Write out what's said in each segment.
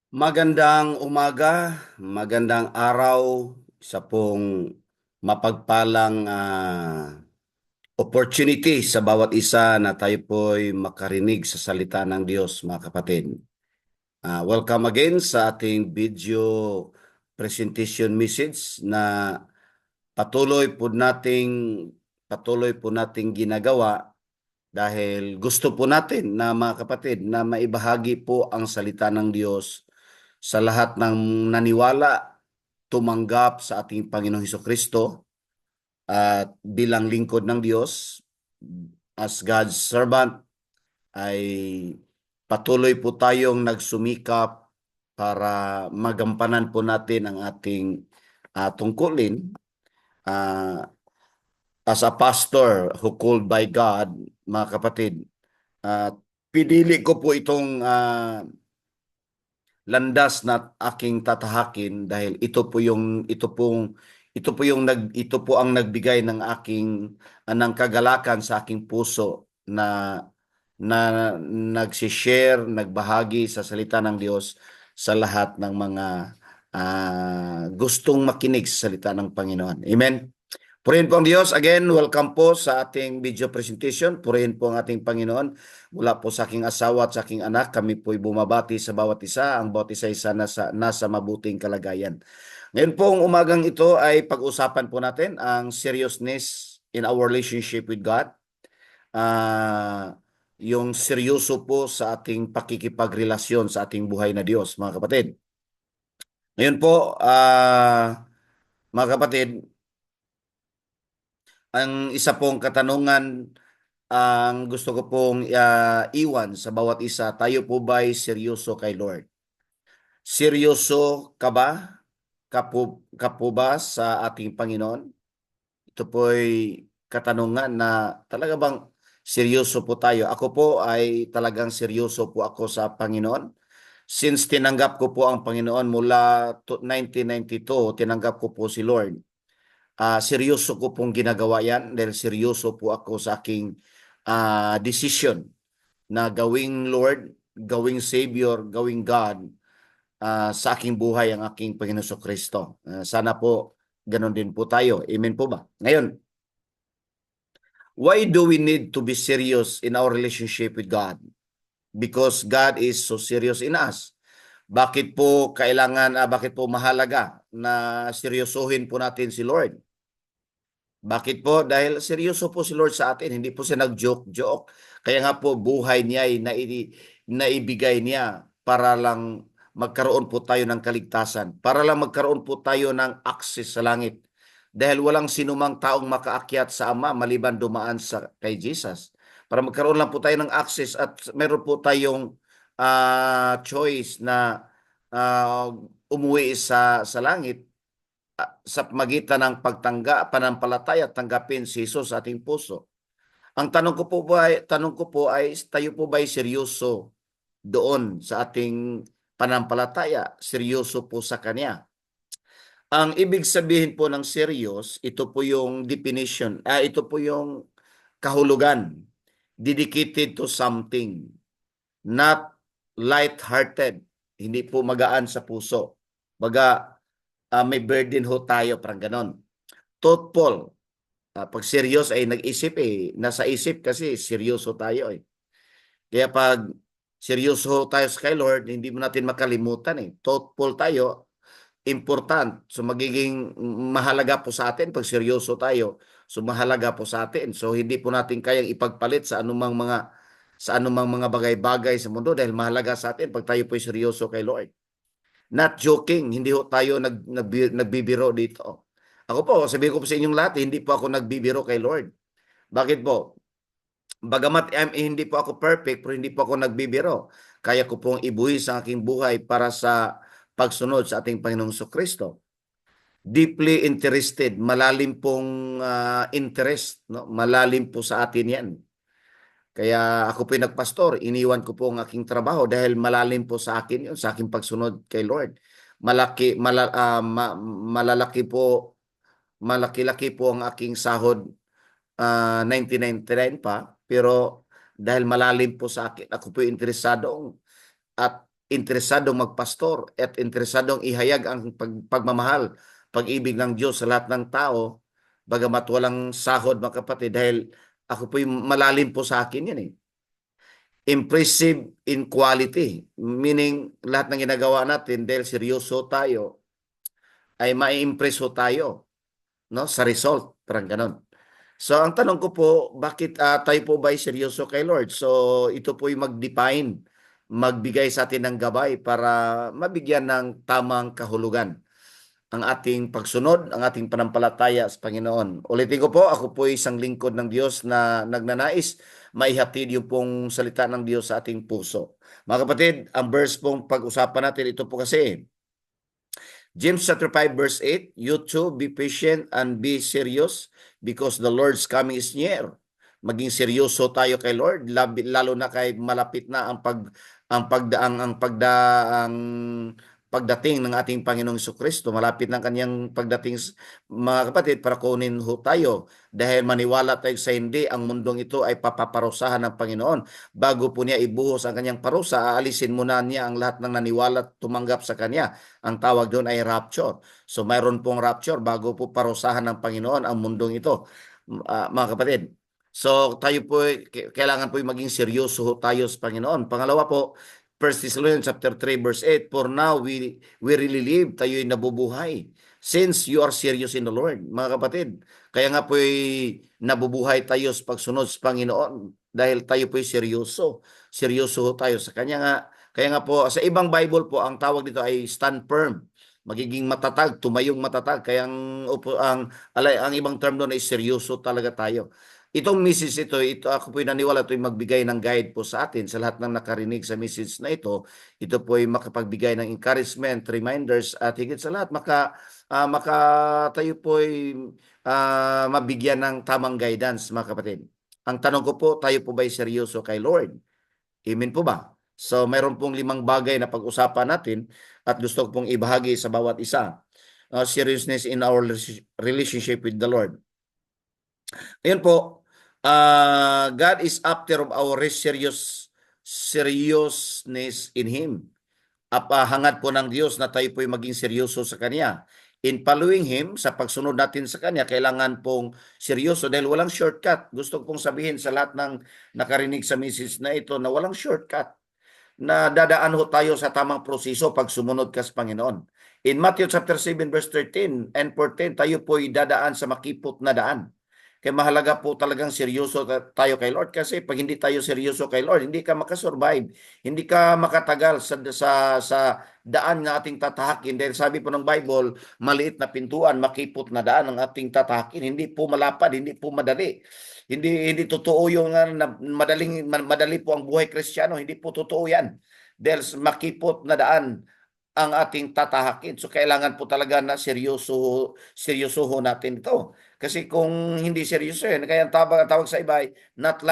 Magandang umaga, magandang araw, isa pong mapagpalang opportunity sa bawat isa na tayo po'y makarinig sa salita ng Diyos, mga kapatid. Welcome again sa ating video presentation message na patuloy po nating patuloy po nating ginagawa dahil gusto po natin na mga kapatid na maibahagi po ang salita ng Diyos sa lahat ng naniwala, tumanggap sa ating Panginoong Hesukristo at bilang lingkod ng Diyos as God's servant ay patuloy po tayong nagsumikap para magampanan po natin ang ating tungkulin uh, as a pastor who called by God, mga kapatid. At pinili ko po itong landas na aking tatahakin dahil ito po ang nagbigay ng aking ng kagalakan sa aking puso na nagsishare, nagbahagi sa salita ng Diyos sa lahat ng mga gustong makinig sa salita ng Panginoon. Amen. Purihin po ang Diyos. Again, welcome po sa ating video presentation. Purihin po ang ating Panginoon. Mula po sa aking asawa at sa aking anak, kami po'y bumabati sa bawat isa. Ang bawat isa nasa mabuting kalagayan. Ngayon pong umagang ito ay pag-usapan po natin ang seriousness in our relationship with God. Yung seryoso po sa ating pakikipagrelasyon sa ating buhay na Diyos, mga kapatid. Ngayon po, mga kapatid, ang isa pong katanungan ang gusto ko pong iwan sa bawat isa, tayo po ba'y seryoso kay Lord? Seryoso ka ba? Ka po ba sa ating Panginoon? Ito po'y katanungan na talaga bang seryoso po tayo? Ako po ay talagang seryoso po ako sa Panginoon. Since tinanggap ko po ang Panginoon mula 1992, tinanggap ko po si Lord. Seryoso ko pong ginagawa yan dahil seryoso po ako sa aking decision na gawing Lord, gawing Savior, gawing God sa aking buhay ang aking Panginoon Kristo. Sana po ganon din po tayo. Amen po ba? Ngayon, why do we need to be serious in our relationship with God? Because God is so serious in us. Bakit po bakit po mahalaga na seryosohin po natin si Lord? Bakit po? Dahil seryoso po si Lord sa atin. Hindi po siya nag-joke-joke. Kaya nga po buhay niya ay naibigay niya para lang magkaroon po tayo ng kaligtasan. Para lang magkaroon po tayo ng access sa langit. Dahil walang sinumang taong makaakyat sa Ama maliban dumaan kay Jesus. Para magkaroon lang po tayo ng access at meron po tayong choice na umuwi sa langit sa magitan ng pananampalataya at tanggapin si Jesus sa ating puso. Ang tanong ko po ay tayo po ba ay seryoso doon sa ating pananampalataya? Seryoso po sa Kanya? Ang ibig sabihin po ng serious, ito po yung definition, ito po yung kahulugan. Dedicated to something, not light-hearted. Hindi po magaan sa puso. Baga, may burden ho tayo, parang ganon. Thoughtful. Pag serious ay nag-isip nasa isip kasi seryoso tayo eh. Kaya pag seryoso tayo sa kay Lord, hindi mo natin makalimutan eh. Thoughtful tayo, important. So magiging mahalaga po sa atin pag seryoso tayo. So mahalaga po sa atin. So hindi po natin kayang ipagpalit sa anumang mga bagay-bagay sa mundo dahil mahalaga sa atin pag tayo po seryoso kay Lord. Not joking, hindi ho tayo nagbibiro dito. Ako po, sabihin ko po sa inyong lahat, hindi po ako nagbibiro kay Lord. Bakit po? Bagamat hindi po ako perfect, pero hindi po ako nagbibiro. Kaya ko pong ibuhis ang aking buhay para sa pagsunod sa ating Panginoong Kristo. Deeply interested, malalim pong interest, no? Malalim po sa atin yan. Kaya ako po nagpastor, iniwan ko po ang aking trabaho dahil malalim po sa akin yun, sa aking pagsunod kay Lord. Malaki-laki po ang aking sahod 1999 pa, pero dahil malalim po sa akin, ako po interesado at interesadong magpastor at interesadong ihayag ang pagmamahal, pag-ibig ng Diyos sa lahat ng tao, bagamat walang sahod mga kapatid, dahil ako po'y malalim po sa akin yan eh. Impressive in quality, meaning lahat ng ginagawa natin dahil seryoso tayo, ay mai-impress ho tayo, no, sa result, parang ganon. So ang tanong ko po, bakit tayo po ba ay seryoso kay Lord? So ito po yung mag-define, magbigay sa atin ng gabay para mabigyan ng tamang kahulugan ang ating pagsunod, ang ating panampalataya sa Panginoon. Ulitin ko po, ako po ay isang lingkod ng Diyos na nagnanais maihatid yung pong salita ng Diyos sa ating puso. Mga kapatid, ang verse pong pag-usapan natin, ito po kasi James chapter 5 verse 8, you too be patient and be serious because the Lord's coming is near. Maging seryoso tayo kay Lord, lalo na kay malapit na ang pagdating ng ating Panginoong Jesucristo. Malapit ng kanyang pagdating, mga kapatid, para kunin ho tayo. Dahil maniwala tayo sa hindi, ang mundong ito ay papaparusahan ng Panginoon. Bago po niya ibuhos ang kanyang parusa, aalisin muna niya ang lahat ng naniwala at tumanggap sa kanya. Ang tawag doon ay rapture. So mayroon pong rapture bago po parusahan ng Panginoon ang mundong ito, mga kapatid. So tayo po, kailangan po maging seryoso tayo sa Panginoon. Pangalawa po, 1 Thessalonians chapter 3 verse 8, for now we really live, tayo'y nabubuhay since you are serious in the Lord. Mga kapatid, kaya nga po'y nabubuhay tayo sa pagsunod sa Panginoon dahil tayo po'y seryoso. Seryoso tayo sa Kanya. Kaya nga po, sa ibang Bible po, ang tawag dito ay stand firm. Magiging matatag, tumayong matatag. Kaya ang ibang term doon ay seryoso talaga tayo. Itong message ito ako po'y naniwala ito'y magbigay ng guide po sa atin, sa lahat ng nakarinig sa message na ito. Ito po'y makapagbigay ng encouragement, reminders, at higit sa lahat, maka tayo po'y mabigyan ng tamang guidance, mga kapatid. Ang tanong ko po, tayo po ba'y seryoso kay Lord? Amen po ba? So, mayroon pong 5 bagay na pag-usapan natin at gusto ko pong ibahagi sa bawat isa. Seriousness in our relationship with the Lord. Ayun po, God is after of our seriousness in Him. Hangad po ng Diyos na tayo po'y maging seryoso sa Kanya. In following Him, sa pagsunod natin sa Kanya, kailangan pong seryoso dahil walang shortcut. Gusto ko pong sabihin sa lahat ng nakarinig sa message na ito na walang shortcut, na dadaan ho tayo sa tamang proseso pag sumunod ka sa Panginoon. In Matthew chapter 7 verse 13 and 14, tayo po'y dadaan sa makipot na daan. Kaya mahalaga po talagang seryoso tayo kay Lord, kasi pag hindi tayo seryoso kay Lord, hindi ka makasurvive, hindi ka makatagal sa daan ng ating tatahakin. Dahil sabi po ng Bible, maliit na pintuan, makipot na daan ang ating tatahakin. Hindi po malapad, hindi po madali. Hindi totoo yung madali po ang buhay Kristiyano. Hindi po totoo yan. Dahil makipot na daan ang ating tatahakin. So kailangan po talaga na seryoso natin ito. Kasi kung hindi seryoso yan, kaya ang tawag sa iba ay not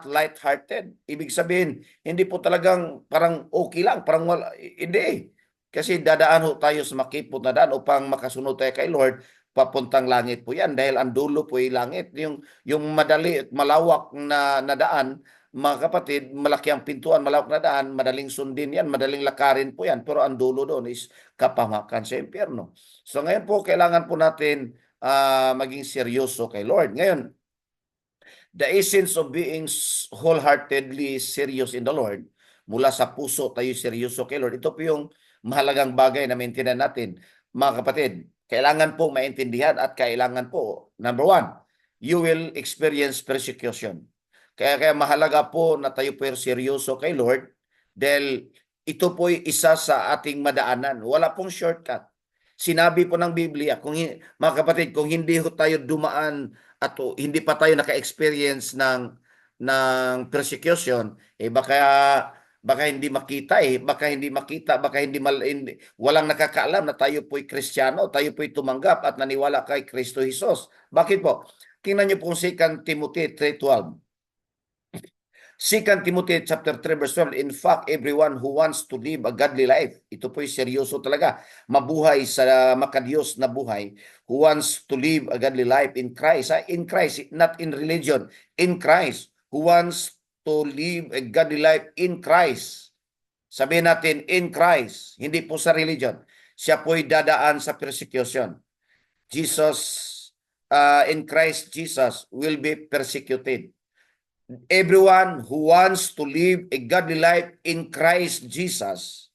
light-hearted. Ibig sabihin, hindi po talagang parang okay lang, parang wala, hindi. Kasi dadaan ho tayo sa makipot na daan upang makasunod tayo kay Lord, papuntang langit po yan. Dahil ang dulo po ay langit. Yung madali at malawak na daan, mga kapatid, malaki ang pintuan, malawak na daan, madaling sundin yan, madaling lakarin po yan. Pero ang dulo doon is kapamakan sa impyerno. So ngayon po, kailangan po natin maging seryoso kay Lord. Ngayon, the essence of being wholeheartedly serious in the Lord, mula sa puso tayo seryoso kay Lord, ito po yung mahalagang bagay na maintindihan natin. Mga kapatid, kailangan po maintindihan at kailangan po, number 1, you will experience persecution. Kaya mahalaga po na tayo po seryoso kay Lord dahil ito po isa sa ating madaanan. Wala pong shortcut. Sinabi po ng Biblia, mga kapatid, kung hindi tayo dumaan at hindi pa tayo naka-experience ng persecution, baka hindi makita baka walang nakakaalam na tayo po'y Kristiyano, tayo po'y tumanggap at naniwala kay Kristo Jesus. Bakit po? Tingnan niyo po 2 Timothy 3:12. 2 Timothy chapter 3 verse 12, in fact, everyone who wants to live a godly life, ito po'y seryoso talaga, mabuhay sa makadiyos na buhay, who wants to live a godly life in Christ, not in religion, in Christ, who wants to live a godly life in Christ. Sabihin natin, in Christ, hindi po sa religion. Siya po'y dadaan sa persecution. Jesus, in Christ Jesus will be persecuted. Everyone who wants to live a godly life in Christ Jesus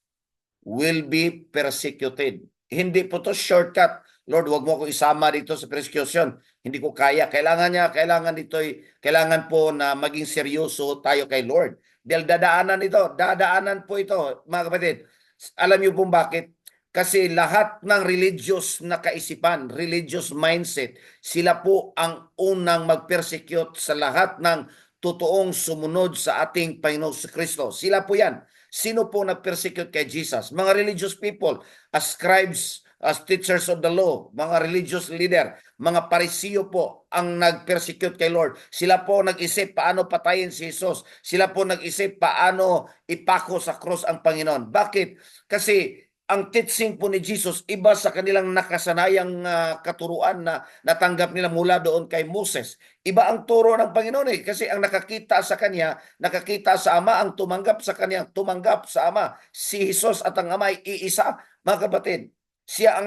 will be persecuted. Hindi po to shortcut. Lord, wag mo ako isama dito sa persecution. Hindi ko kaya. Kailangan po na maging seryoso tayo kay Lord. Dahil dadaanan po ito, mga kapatid. Alam niyo po bakit? Kasi lahat ng religious na kaisipan, religious mindset, sila po ang unang mag-persecute sa lahat ng totoong sumunod sa ating Panginoong Kristo. Sila po yan. Sino po nag-persecute kay Jesus? Mga religious people, as scribes, as teachers of the law, mga religious leader, mga parisiyo po ang nag-persecute kay Lord. Sila po nag-isip paano patayin si Jesus. Sila po nag-isip paano ipako sa cross ang Panginoon. Bakit? Kasi ang teaching po ni Jesus iba sa kanilang nakasanayang katuruan na natanggap nila mula doon kay Moses. Iba ang turo ng Panginoon kasi ang nakakita sa kanya, nakakita sa Ama, ang tumanggap sa kanya, tumanggap sa Ama. Si Jesus at ang Ama ay iisa, mga kapatid. Siya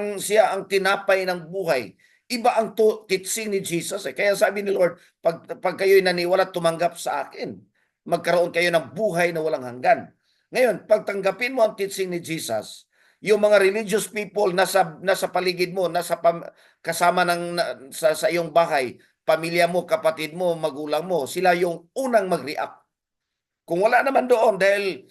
ang tinapay ng buhay. Iba ang teaching ni Jesus. Kaya sabi ni Lord, pag kayo'y naniwala, tumanggap sa akin. Magkaroon kayo ng buhay na walang hanggan. Ngayon, pagtanggapin mo ang teaching ni Jesus, yung mga religious people nasa paligid mo, kasama sa iyong bahay, pamilya mo, kapatid mo, magulang mo, sila yung unang mag-react. Kung wala naman doon dahil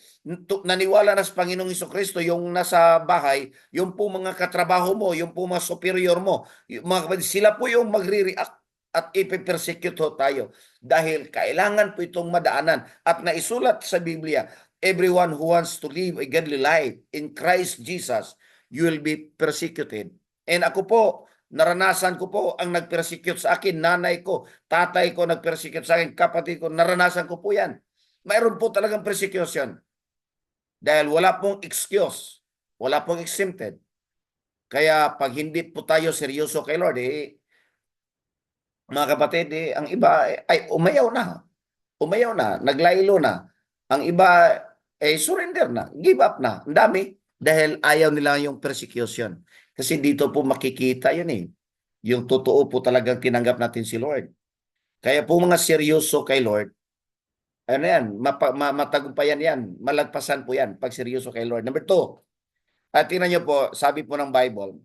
naniwala na sa Panginoong Hesus-Kristo yung nasa bahay, yung po mga katrabaho mo, yung po mga superior mo, mga kapatid, sila po yung magre-react at ipe-persecute tayo. Dahil kailangan po itong madaanan. At naisulat sa Biblia, everyone who wants to live a godly life in Christ Jesus, you will be persecuted. And ako po, naranasan ko po ang nag-persecute sa akin, nanay ko, tatay ko nag-persecute sa akin, kapatid ko, naranasan ko po yan. Mayroon po talagang persecution. Dahil wala pong excuse, wala pong exempted. Kaya pag hindi po tayo seryoso kay Lord, mga kapatid, ang iba ay umayaw na, naglaylo na. Ang iba ay surrender na, give up na. Ang dami dahil ayaw nila yung persecution. Kasi dito po makikita yun yung totoo po talagang tinanggap natin si Lord. Kaya po mga seryoso kay Lord, ano yan, matagumpayan yan, malagpasan po yan pag seryoso kay Lord. Number 2, at tingnan nyo po, sabi po ng Bible,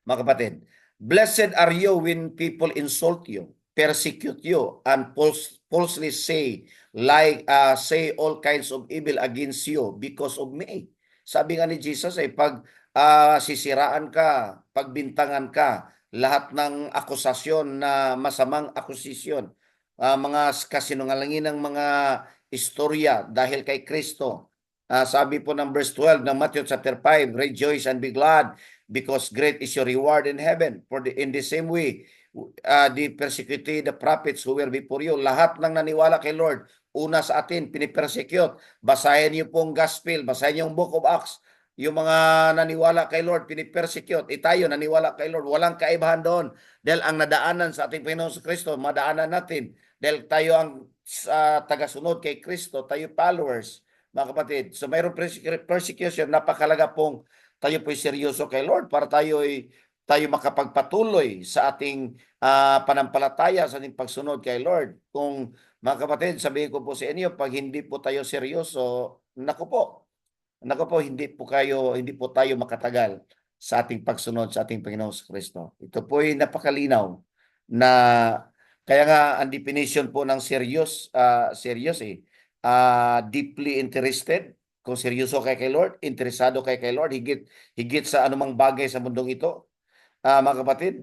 mga kapatid, blessed are you when people insult you, persecute you, and falsely say all kinds of evil against you because of me. Sabi nga ni Jesus pag sisiraan ka, pagbintangan ka, lahat ng akusasyon na masamang akusasyon, mga kasinungalangin ng mga istorya dahil kay Kristo. Sabi po ng verse 12 ng Matthew chapter 5, rejoice and be glad because great is your reward in heaven. In the same way, the persecuted the prophets who were before you. Lahat ng naniwala kay Lord, una sa atin, pinipersecute. Basahin niyo pong gospel, basahin niyo yung book of Acts. Yung mga naniwala kay Lord, pinipersecute. Tayo, naniwala kay Lord. Walang kaibahan doon. Dahil ang nadaanan sa ating Panginoon sa Kristo, madaanan natin. Dahil tayo ang tagasunod kay Kristo, tayo followers, mga kapatid. So mayroong persecution, napakalaga pong tayo po'y seryoso kay Lord para tayo makapagpatuloy sa ating panampalataya, sa ating pagsunod kay Lord. Kung mga kapatid, sabihin ko po sa inyo, pag hindi po tayo seryoso, naku po, hindi po tayo makatagal sa ating pagsunod sa ating Panginoong Kristo. Ito po ay napakalinaw na kaya nga ang definition po ng serious deeply interested. Kung seryoso kay Lord, interesado kay Lord, higit sa anumang bagay sa mundong ito. Mga kapatid,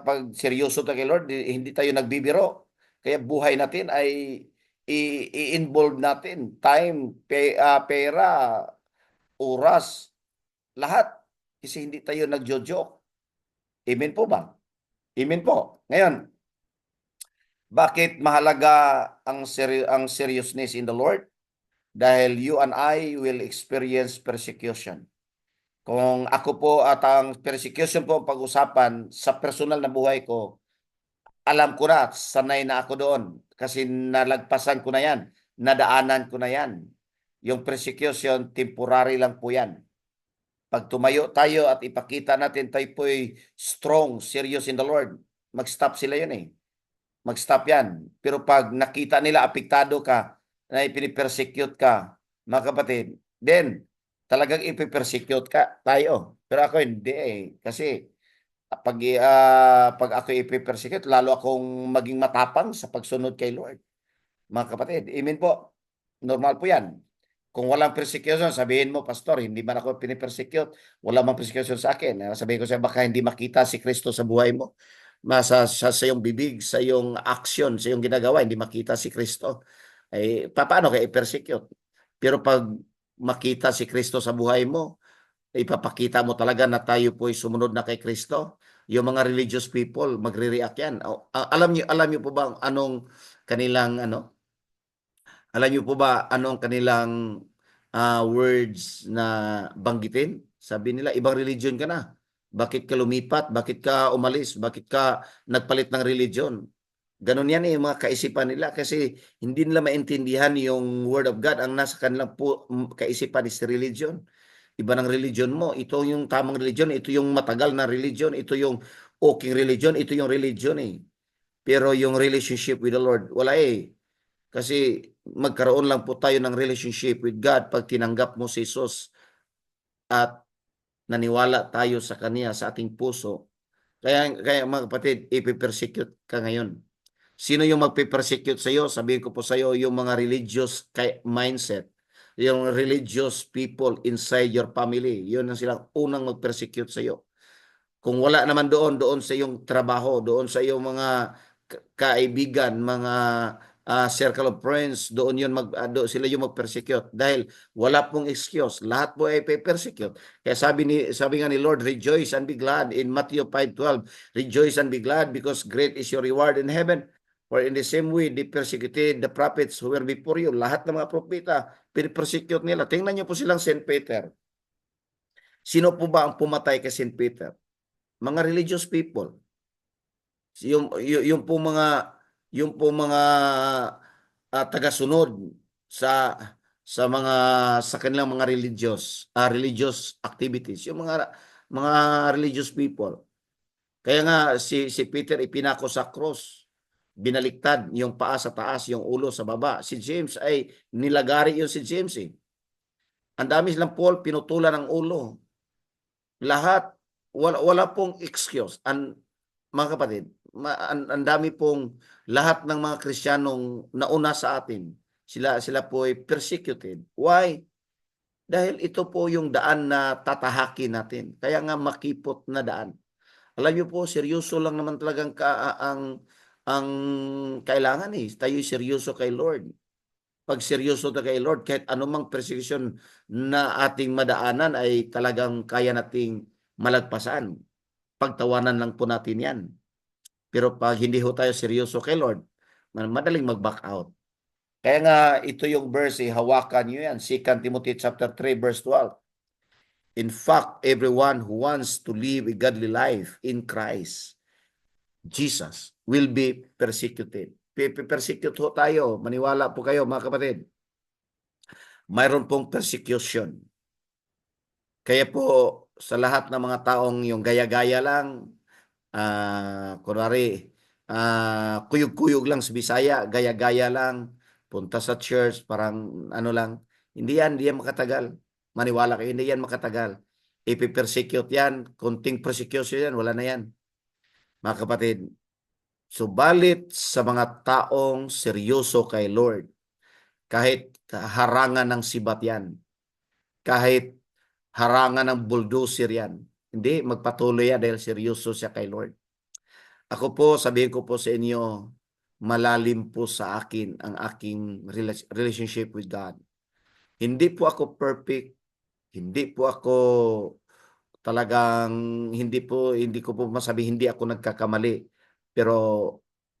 pag seryoso tayo kay Lord, hindi tayo nagbibiro. Kaya buhay natin ay i-involve natin time, pera, oras, lahat. Kasi hindi tayo nagjo-joke. Amen po ba? Amen po. Ngayon, bakit mahalaga ang seriousness in the Lord? Dahil you and I will experience persecution. Kung ako po at ang persecution po ang pag-usapan sa personal na buhay ko, alam ko na, sanay na ako doon kasi nalagpasan ko na yan, nadaanan ko na yan. Yung persecution, temporary lang po yan. Pag tumayo tayo at ipakita natin tayo po'y strong, serious in the Lord, mag-stop sila yun eh. Mag-stop yan. Pero pag nakita nila apektado ka, na ipinipersecute ka, mga kapatid, then talagang ipipersecute ka tayo. Pero ako hindi eh. Kasi pag ako ipipersecute, lalo akong maging matapang sa pagsunod kay Lord. Mga kapatid, amen po. Normal po yan. Kung walang persecution, sabihin mo, Pastor, hindi man ako pinipersecute, wala mang persecution sa akin. Sabihin ko sa'yo, baka hindi makita si Kristo sa buhay mo. Sa iyong bibig, sa iyong action, sa iyong ginagawa, hindi makita si Kristo. Paano kaya i-persecute? Pero pag makita si Kristo sa buhay mo, ipapakita mo talaga na tayo po ay sumunod na kay Kristo. Yung mga religious people, magre-react yan. Alam niyo po ba anong kanilang alam niyo po ba anong kanilang words na banggitin? Sabi nila, ibang religion ka na. Bakit ka lumipat? Bakit ka umalis? Bakit ka nagpalit ng religion? Ganun yan yung mga kaisipan nila kasi hindi nila maintindihan yung Word of God. Ang nasa kanilang kaisipan is religion. Iba ng religion mo. Ito yung tamang religion. Ito yung matagal na religion. Ito yung okay religion. Ito yung religion eh. Pero yung relationship with the Lord, wala eh. Kasi magkaroon lang po tayo ng relationship with God pag tinanggap mo si Jesus at naniwala tayo sa Kanya sa ating puso. Kaya mga kapatid, ipipersecute ka ngayon. Sino yung magpe-persecute sa iyo? Sabihin ko po sa iyo, yung mga religious mindset, yung religious people inside your family. Yun ang silang unang mag-persecute sa iyo. Kung wala naman doon sa iyong trabaho, doon sa iyong mga kaibigan, mga circle of friends, doon yun sila yung mag-persecute dahil wala pong excuse. Lahat po ay persecute. Kaya sabi nga ni Lord, rejoice and be glad in Matthew 5:12. Rejoice and be glad because great is your reward in heaven. For in the same way, they persecuted the prophets who were before you. Lahat ng mga propeta, persecute nila. Tingnan niyo po silang St. Peter. Sino po ba ang pumatay kay St. Peter? Mga religious people. Yung po mga tagasunod sa mga sa kanilang mga religious activities, yung mga religious people. Kaya nga si Peter ipinako sa cross. Binaliktad yung paa sa taas, yung ulo sa baba. Si James ay nilagari yung si James eh. Ang dami silang Paul pinutulan ng ulo. Lahat wala pong excuse. Mga kapatid, ang dami pong lahat ng mga Kristiyanong nauna sa atin. Sila po ay persecuted. Why? Dahil ito po yung daan na tatahakin natin. Kaya nga makipot na daan. Alam niyo po, seryoso lang naman talagang ang kailangan eh. Tayo seryoso kay Lord. Pag seryoso na kay Lord, kahit anumang persecution na ating madaanan ay talagang kaya nating malagpasan. Pagtawanan lang po natin yan. Pero pag hindi ho tayo seryoso kay Lord, madaling mag-back out. Kaya nga ito yung verse, hawakan nyo yan. 2 Timothy chapter 3 verse 12. In fact, everyone who wants to live a godly life in Christ, Jesus, will be persecuted. Persecute ho tayo. Maniwala po kayo mga kapatid. Mayroon pong persecution. Kaya po sa lahat ng mga taong yung gaya-gaya lang, kunwari, kuyog-kuyog lang sa Bisaya, gaya-gaya lang, punta sa church, parang ano lang, hindi yan makatagal. Maniwala kayo, hindi yan makatagal. Ipipersecute yan, konting persecution yan, wala na yan. Mga kapatid, subalit sa mga taong seryoso kay Lord, kahit harangan ng sibat yan, kahit harangan ng bulldozer yan, hindi, magpatuloy yan dahil seryoso siya kay Lord. Ako po, sabihin ko po sa inyo, malalim po sa akin ang aking relationship with God. Hindi po ako perfect, hindi po ako talagang hindi ko po masabi hindi ako nagkakamali, pero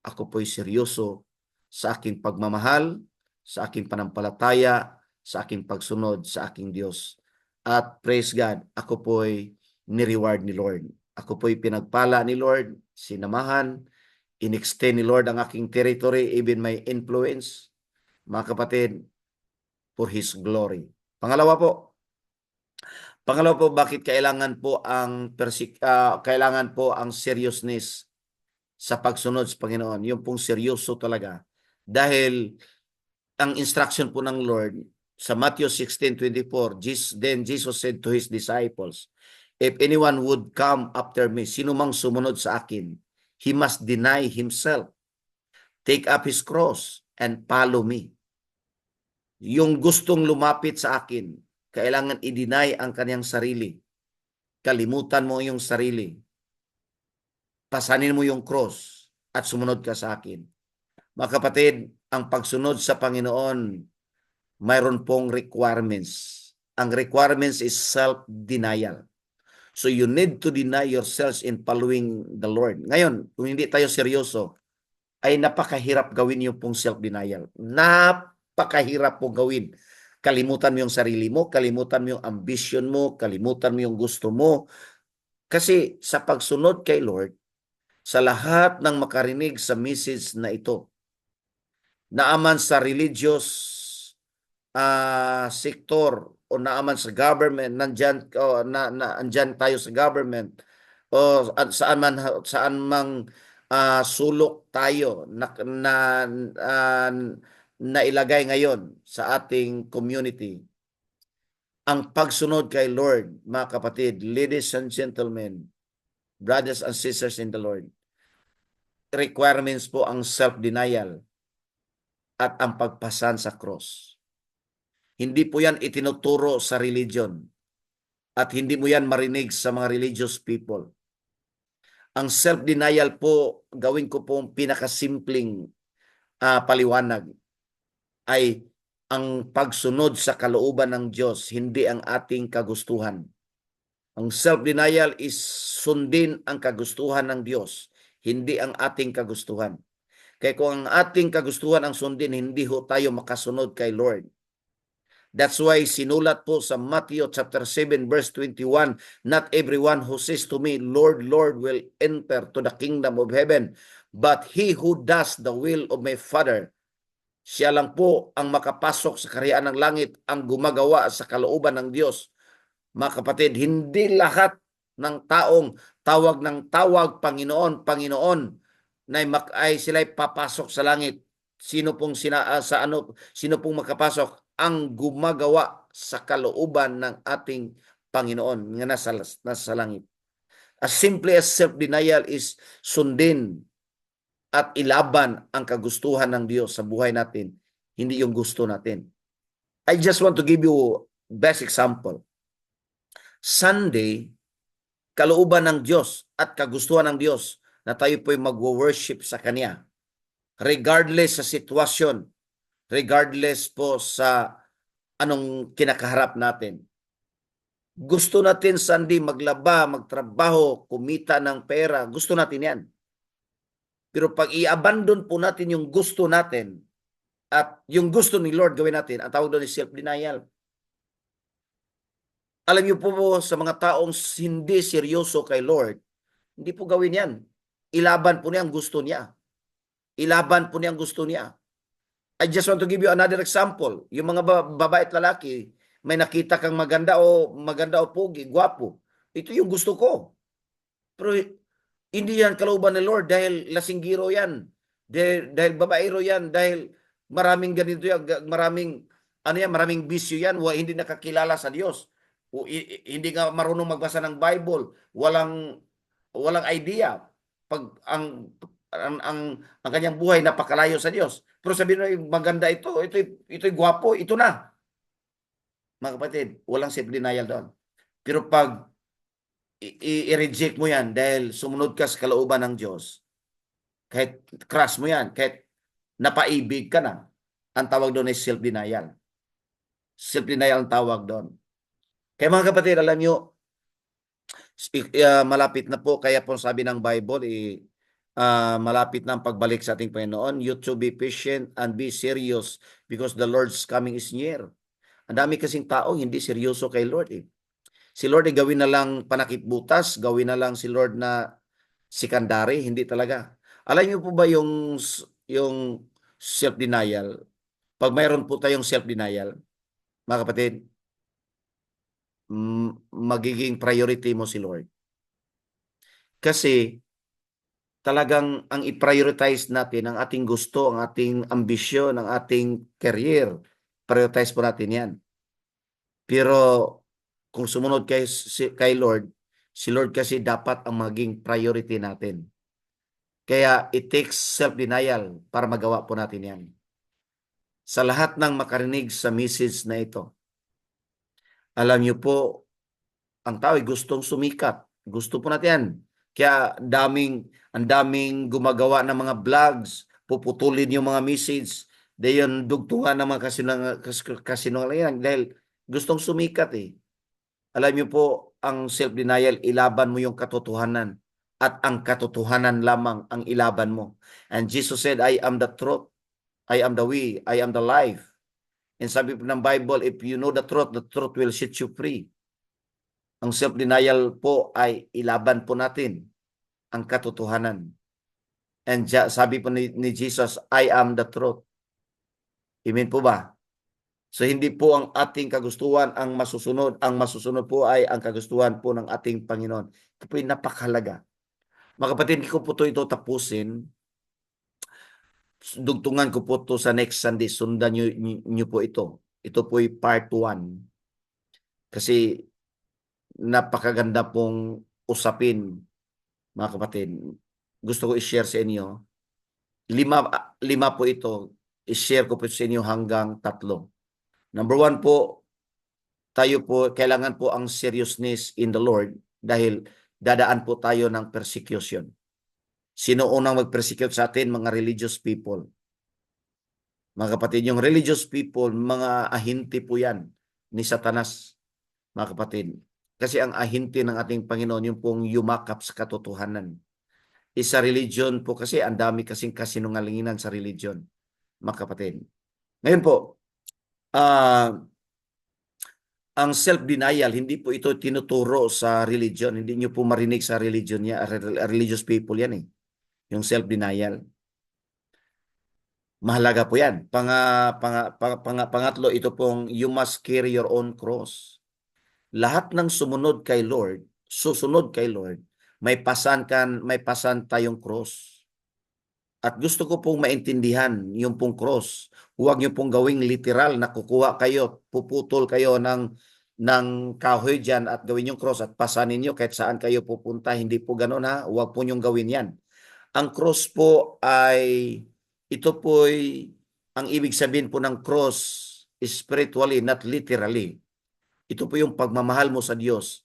ako po'y seryoso sa aking pagmamahal, sa aking panampalataya, sa aking pagsunod sa aking Diyos. At praise God, ako po'y ni-reward ni Lord. Ako po'y pinagpala ni Lord, sinamahan, in-extend ni Lord ang aking territory, even my influence. Mga kapatid, for His glory. Pangalawa po, bakit kailangan po kailangan po ang seriousness sa pagsunod sa Panginoon? Yung pong seryoso talaga. Dahil ang instruction po ng Lord sa Matthew 16:24, then Jesus said to His disciples, if anyone would come after me, sino mang sumunod sa akin, he must deny himself, take up his cross, and follow me. Yung gustong lumapit sa akin, kailangan i-deny ang kanyang sarili. Kalimutan mo yung sarili. Pasanin mo yung cross at sumunod ka sa akin. Mga kapatid, ang pagsunod sa Panginoon, mayroon pong requirements. Ang requirements is self-denial. So you need to deny yourselves in following the Lord. Ngayon, kung hindi tayo seryoso, ay napakahirap gawin yung pong self-denial. Napakahirap po gawin. Kalimutan mo yung sarili mo, kalimutan mo yung ambition mo, kalimutan mo yung gusto mo. Kasi sa pagsunod kay Lord, sa lahat ng makarinig sa message na ito, naaman sa religious sektor o naaman sa government, andyan tayo sa government, o saan mang sulok tayo na ilagay ngayon sa ating community. Ang pagsunod kay Lord, mga kapatid, ladies and gentlemen, brothers and sisters in the Lord, requirements po ang self-denial at ang pagpasan sa cross. Hindi po yan itinuturo sa religion at hindi mo yan marinig sa mga religious people. Ang self-denial po, gawin ko po pinakasimpleng paliwanag, ay ang pagsunod sa kalooban ng Diyos, hindi ang ating kagustuhan. Ang self-denial is sundin ang kagustuhan ng Diyos, hindi ang ating kagustuhan. Kaya kung ang ating kagustuhan ang sundin, hindi ho tayo makasunod kay Lord. That's why sinulat po sa Matthew chapter 7 verse 21, not everyone who says to me, Lord, Lord, will enter to the kingdom of heaven, but he who does the will of my Father. Siya lang po ang makapasok sa kaharian ng langit, ang gumagawa sa kalooban ng Diyos. Mga kapatid, hindi lahat ng taong tawag ng tawag, Panginoon, Panginoon, ay sila'y papasok sa langit. Sino pong makapasok? Ang gumagawa sa kalooban ng ating Panginoon nga nasa langit. As simple as self-denial is sundin at ilaban ang kagustuhan ng Diyos sa buhay natin, hindi yung gusto natin. I just want to give you best example. Sunday, kalooban ng Diyos at kagustuhan ng Diyos na tayo po'y mag-worship sa Kanya. Regardless sa sitwasyon, regardless po sa anong kinakaharap natin. Gusto natin Sunday maglaba, magtrabaho, kumita ng pera. Gusto natin yan. Pero pag i-abandon po natin yung gusto natin at yung gusto ni Lord gawin natin, ang tawag doon is self-denial. Alam niyo po sa mga taong hindi seryoso kay Lord, hindi po gawin yan. Ilaban po niya ang gusto niya. Ilaban po niya ang gusto niya. I just want to give you another example. Yung mga babae at lalaki, may nakita kang maganda o pogi, gwapo. Ito yung gusto ko. Pero hindi yan kalooban ni Lord dahil lasinggiro yan. Dahil babaero yan. Dahil maraming ganito yan. Maraming bisyo yan. Hindi nakakilala sa Diyos. Hindi nga marunong magbasa ng Bible. Walang idea. Pag ang kanyang buhay napakalayo sa Diyos. Pero sabihin mo, maganda ito'y gwapo, ito na. Mga kapatid, walang self-denial doon. Pero pag i-reject mo yan dahil sumunod ka sa kalooban ng Diyos, kahit crush mo yan, kahit napaibig ka na, ang tawag doon ay self-denial. Self-denial ang tawag doon. Kaya mga kapatid, alam nyo, malapit na po, kaya po sabi ng Bible, malapit na ang pagbalik sa ating Panginoon. You to be patient and be serious because the Lord's coming is near. Ang dami kasing tao hindi seryoso kay Lord eh. Si Lord ay gawin na lang panakipbutas, gawin na lang si Lord na sikandari, hindi talaga. Alam niyo po ba yung self-denial? Pag mayroon po tayong self-denial, mga kapatid, magiging priority mo si Lord. Kasi talagang ang i-prioritize natin ang ating gusto, ang ating ambisyon, ang ating career. Prioritize po natin yan. Pero kung sumunod kay Lord, si Lord kasi dapat ang maging priority natin. Kaya it takes self-denial para magawa po natin yan. Sa lahat ng makarinig sa message na ito, alam niyo po, ang tao ay gustong sumikat. Gusto po natin yan. Kaya ang daming gumagawa ng mga vlogs, puputulin yung mga message, dayon dugtungan ng mga kasinungalingan dahil gustong sumikat eh. Alam niyo po, ang self-denial, ilaban mo yung katotohanan at ang katotohanan lamang ang ilaban mo. And Jesus said, I am the truth, I am the way, I am the life. And sabi po ng Bible, if you know the truth will set you free. Ang self-denial po ay ilaban po natin ang katotohanan. And sabi po ni Jesus, I am the truth. Amen po ba? So hindi po ang ating kagustuhan ang masusunod. Ang masusunod po ay ang kagustuhan po ng ating Panginoon. Ito po ay napakahalaga. Mga kapatid, hindi ko po ito tapusin. Dugtungan ko po ito sa next Sunday. Sundan nyo po ito. Ito po ay part 1. Kasi napakaganda pong usapin, mga kapatid. Gusto ko i-share sa inyo. Lima po ito. I-share ko po sa inyo hanggang 3. Number 1 po, tayo po, kailangan po ang seriousness in the Lord dahil dadaan po tayo ng persecution. Sino unang mag-persecute sa atin? Mga religious people. Mga kapatid, yung religious people, mga ahinte po yan ni Satanas, mga kapatid. Kasi ang ahinte ng ating Panginoon, yung pong yumakap sa katotohanan. Isa religion po kasi, ang dami kasing kasinungalingan sa religion, mga kapatid. Ngayon po, ang self-denial, hindi po ito tinuturo sa religion. Hindi nyo po marinig sa religion niya, religious people yan eh. Yung self-denial. Mahalaga po yan. Pangatlo, ito pong you must carry your own cross. Lahat ng susunod kay Lord, may pasan tayong cross. At gusto ko pong maintindihan yung pong cross. Huwag niyo pong gawing literal na kukuha kayo, puputol kayo ng kahoy dyan at gawin yung cross at pasanin niyo kahit saan kayo pupunta. Hindi po ganun ha. Huwag po niyong gawin yan. Ang cross po ito po ang ibig sabihin po ng cross spiritually, not literally. Ito po yung pagmamahal mo sa Diyos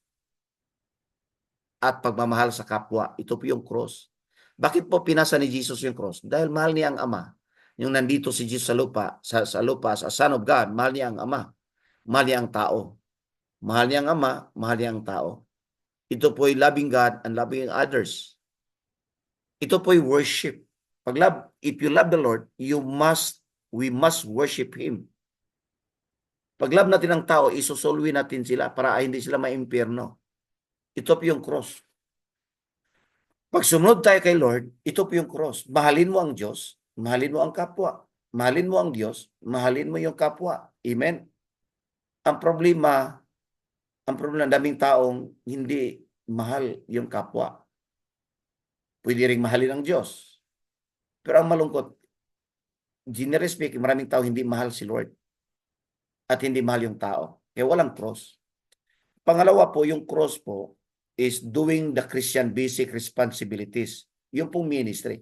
at pagmamahal sa kapwa. Ito po yung cross. Bakit po pinasa ni Jesus yung cross? Dahil mahal niya ang Ama. Yung nandito si Jesus sa lupa, sa Son of God, mahal niya ang Ama. Mahal niya ang tao. Mahal niya ang Ama, mahal niya ang tao. Ito po ay loving God and loving others. Ito po ay worship. If you love the Lord, we must worship Him. Pag love natin ang tao, isusolwi natin sila para hindi sila maimpyerno. Ito po yung cross. Pag sumunod tayo kay Lord, ito po yung cross. Mahalin mo ang Diyos, mahalin mo ang kapwa. Mahalin mo ang Diyos, mahalin mo yung kapwa. Amen? Ang problema, daming taong hindi mahal yung kapwa. Pwede ring mahalin ang Diyos. Pero ang malungkot, generally speaking, maraming tao hindi mahal si Lord. At hindi mahal yung tao. Kaya walang cross. Pangalawa po, yung cross po is doing the Christian basic responsibilities. Yung pong ministry.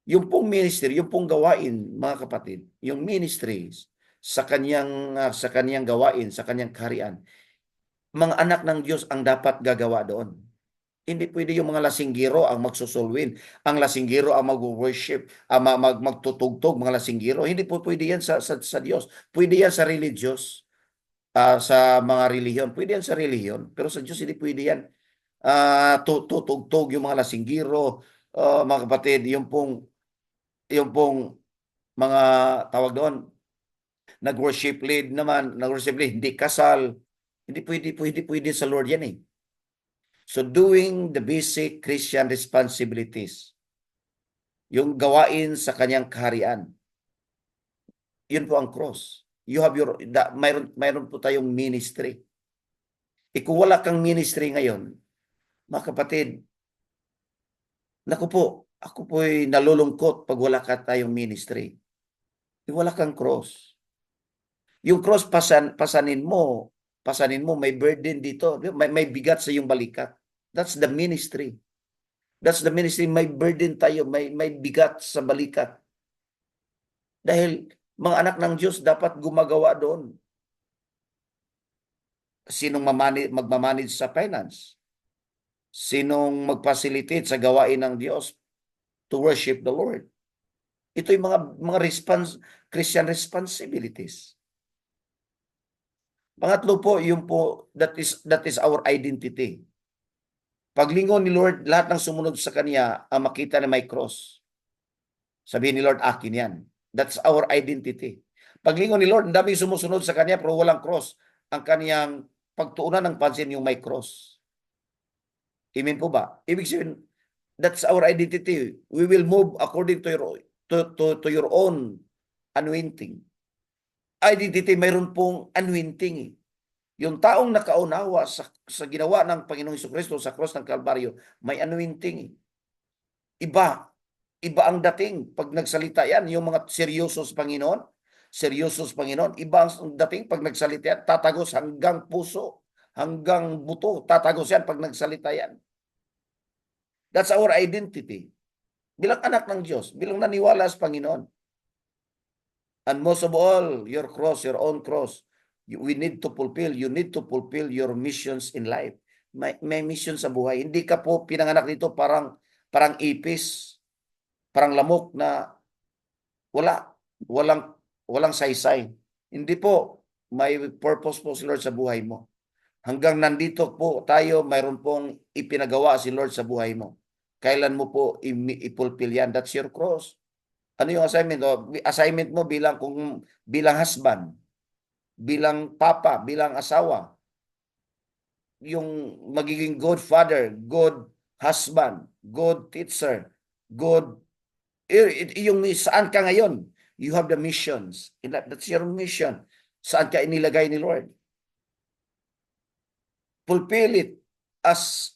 Yung pong ministry, yung pong gawain, mga kapatid, yung ministries sa kanyang gawain, sa kanyang kaharian. Mga anak ng Diyos ang dapat gagawa doon. Hindi pwede yung mga lasinggiro ang magsusulwin. Ang lasinggiro ang mag-worship, magtutugtog, mga lasinggiro. Hindi po pwede yan sa Diyos. Pwede yan sa religious, sa mga relihiyon. Pwede yan sa relihiyon. Pero sa Diyos hindi pwede yan. Tutugtog yung mga lasinggiro, mga kapatid, yung pong mga tawag doon, nag-worship lead, hindi kasal. Hindi pwede sa Lord yan eh. So doing the basic Christian responsibilities, yung gawain sa kanyang kaharian, yun po ang cross. You have mayroon po tayong ministry. Kung wala kang ministry ngayon, mga kapatid, naku po, ako po'y nalulungkot pag wala ka tayong ministry. Wala kang cross. Yung cross pasanin mo, may burden dito, may bigat sa iyong balikat. That's the ministry. That's the ministry. May burden tayo, may bigat sa balikat. Dahil mga anak ng Diyos dapat gumagawa doon. Sinong magmamanage sa finance? Sinong mag-facilitate sa gawain ng Diyos to worship the Lord? Ito yung mga Christian responsibilities. Pangatlo po, yung po, that is our identity. Paglingon ni Lord, lahat ng sumunod sa Kanya ang makita na may cross. Sabihin ni Lord, akin yan. That's our identity. Paglingon ni Lord, ang daming sumusunod sa Kanya pero walang cross. Ang Kaniyang pagtuunan ng pansin yung may cross. Amen po ba? Ibig sabihin, that's our identity. We will move according to your own anointing. Identity, mayroon pong anointing. Yung taong nakaunawa sa ginawa ng Panginoong Jesucristo sa cross ng Kalbaryo, may anointing. Iba ang dating pag nagsalita yan, yung mga seryoso sa Panginoon, iba ang dating pag nagsalita yan, tatagos hanggang puso, hanggang buto, tatagos yan pag nagsalita yan. That's our identity. Bilang anak ng Diyos, bilang naniwala sa Panginoon. And most of all, your cross, your own cross, you need to fulfill your missions in life. May mission sa buhay. Hindi ka po pinanganak dito parang ipis, parang lamok na walang saysay. Hindi po. May purpose po si Lord sa buhay mo. Hanggang nandito po tayo, mayroon pong ipinagawa si Lord sa buhay mo. Kailan mo po i-fulfill yan? That's your cross. Ano yung assignment? Assignment mo bilang husband, bilang papa, bilang asawa. Yung magiging good father, good husband, good teacher, good yung saan ka ngayon? You have the missions. That's your mission. Saan ka inilagay ni Lord? Fulfill it as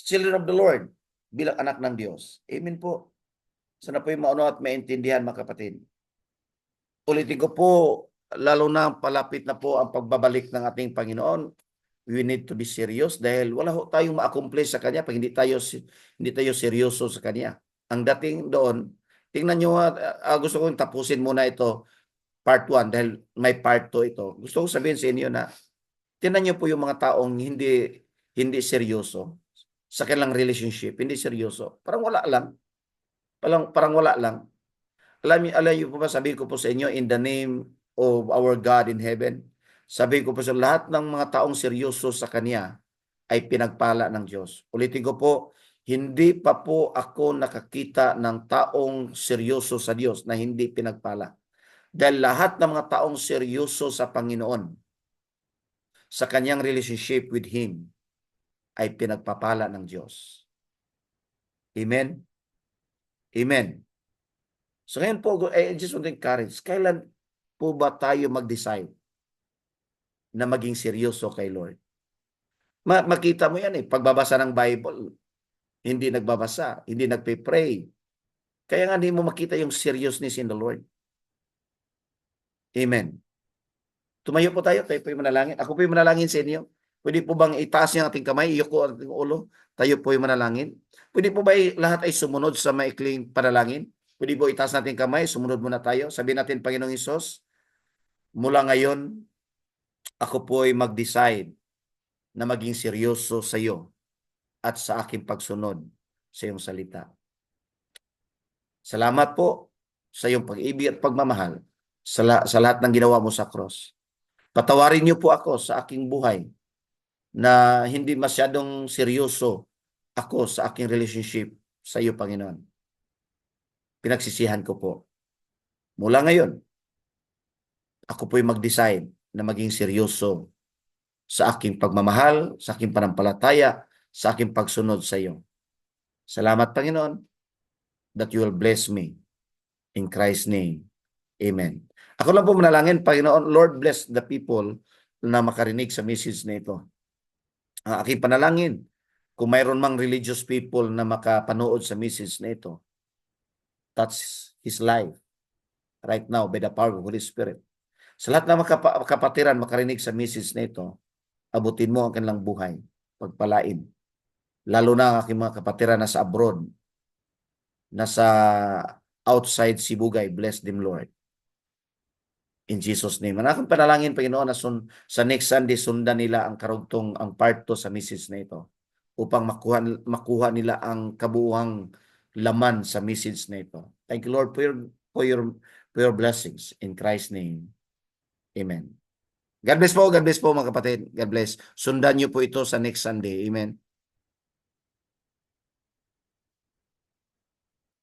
children of the Lord bilang anak ng Diyos. Amen po. Sana po yung maunawa at maintindihan, mga kapatid. Ulitin ko po, lalo na palapit na po ang pagbabalik ng ating Panginoon, we need to be serious dahil wala ho tayong ma-accomplish sa Kanya pag hindi tayo seryoso sa Kanya. Ang dating doon, tingnan nyo, gusto kong tapusin muna ito, part 1, dahil may part 2 ito. Gusto kong sabihin sa inyo na, tingnan nyo po yung mga taong hindi seryoso sa kanilang relationship, hindi seryoso. Parang wala lang. Parang wala lang. Alam niyo po ba, sabihin ko po sa inyo, in the name of our God in heaven, sabihin ko po sa lahat ng mga taong seryoso sa Kanya ay pinagpala ng Diyos. Ulitin ko po, hindi pa po ako nakakita ng taong seryoso sa Diyos na hindi pinagpala. Dahil lahat ng mga taong seryoso sa Panginoon, sa Kanyang relationship with Him, ay pinagpapala ng Diyos. Amen? Amen. So ngayon po, I just want to encourage, kailan po ba tayo mag-decide na maging seryoso kay Lord? Makita mo yan pagbabasa ng Bible, hindi nagbabasa, hindi nagpe-pray. Kaya nga hindi mo makita yung seriousness in the Lord. Amen. Tumayo po tayo po yung manalangin. Ako po yung manalangin sa inyo. Pwede po bang itaas yung ating kamay, iyuko ang ating ulo, tayo po yung manalangin? Pwede po ba lahat ay sumunod sa maikling panalangin? Pwede po itaas natin kamay, sumunod muna tayo. Sabihin natin, Panginoong Hesus, mula ngayon, ako po ay mag-decide na maging seryoso sa iyo at sa aking pagsunod sa iyong salita. Salamat po sa iyong pag-ibig at pagmamahal sa lahat ng ginawa mo sa cross. Patawarin niyo po ako sa aking buhay na hindi masyadong seryoso ako sa aking relationship sa iyo, Panginoon. Pinagsisihan ko po. Mula ngayon, ako po'y mag-decide na maging seryoso sa aking pagmamahal, sa aking panampalataya, sa aking pagsunod sa iyo. Salamat, Panginoon, that you will bless me. In Christ's name, Amen. Ako lang po manalangin, Panginoon, Lord, bless the people na makarinig sa message na ito. Ang aking panalangin, kung mayroon mang religious people na makapanood sa message na ito, touch his life right now by the power of the Holy Spirit. Sa lahat na kapatiran makarinig sa message na ito, abutin mo ang kanilang buhay, pagpalain. Lalo na ang aking mga kapatiran na sa abroad, nasa outside Sibugay, bless them, Lord. In Jesus' name. Ang aking panalangin, Panginoon, na sa next Sunday, sundan nila ang karugtong, ang part 2 sa message na ito upang makuha nila ang kabuuang laman sa message na ito. Thank you, Lord, for your blessings. In Christ's name. Amen. God bless po mga kapatid. God bless. Sundan niyo po ito sa next Sunday. Amen.